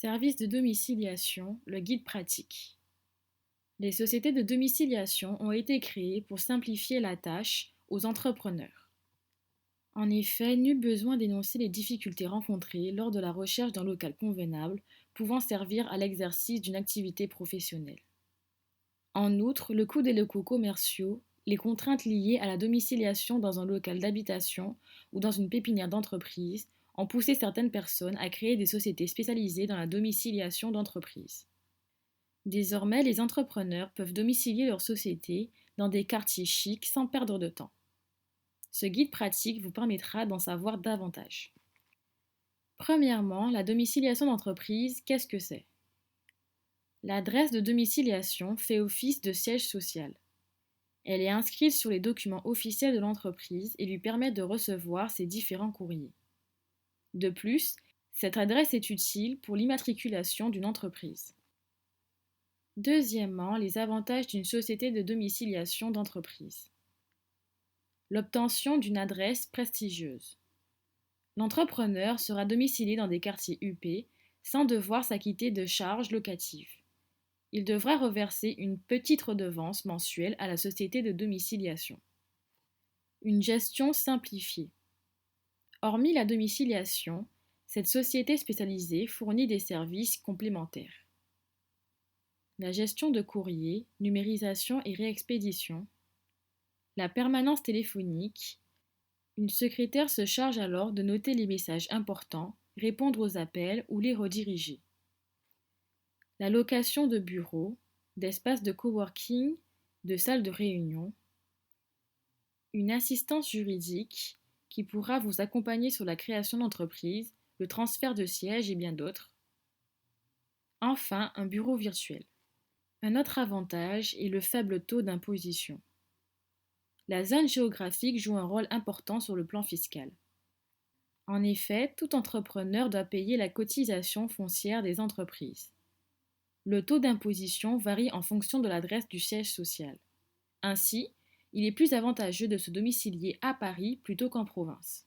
Service de domiciliation, le guide pratique. Les sociétés de domiciliation ont été créées pour simplifier la tâche aux entrepreneurs. En effet, nul besoin d'énoncer les difficultés rencontrées lors de la recherche d'un local convenable pouvant servir à l'exercice d'une activité professionnelle. En outre, le coût des locaux commerciaux, les contraintes liées à la domiciliation dans un local d'habitation ou dans une pépinière d'entreprise ont poussé certaines personnes à créer des sociétés spécialisées dans la domiciliation d'entreprises. Désormais, les entrepreneurs peuvent domicilier leur société dans des quartiers chics sans perdre de temps. Ce guide pratique vous permettra d'en savoir davantage. Premièrement, la domiciliation d'entreprise, qu'est-ce que c'est? L'adresse de domiciliation fait office de siège social. Elle est inscrite sur les documents officiels de l'entreprise et lui permet de recevoir ses différents courriers. De plus, cette adresse est utile pour l'immatriculation d'une entreprise. Deuxièmement, les avantages d'une société de domiciliation d'entreprise. L'obtention d'une adresse prestigieuse. L'entrepreneur sera domicilié dans des quartiers huppés sans devoir s'acquitter de charges locatives. Il devra reverser une petite redevance mensuelle à la société de domiciliation. Une gestion simplifiée. Hormis la domiciliation, cette société spécialisée fournit des services complémentaires. La gestion de courrier, numérisation et réexpédition. La permanence téléphonique. Une secrétaire se charge alors de noter les messages importants, répondre aux appels ou les rediriger. La location de bureaux, d'espaces de coworking, de salles de réunion. Une assistance juridique qui pourra vous accompagner sur la création d'entreprise, le transfert de sièges et bien d'autres. Enfin, un bureau virtuel. Un autre avantage est le faible taux d'imposition. La zone géographique joue un rôle important sur le plan fiscal. En effet, tout entrepreneur doit payer la cotisation foncière des entreprises. Le taux d'imposition varie en fonction de l'adresse du siège social. Ainsi, il est plus avantageux de se domicilier à Paris plutôt qu'en province.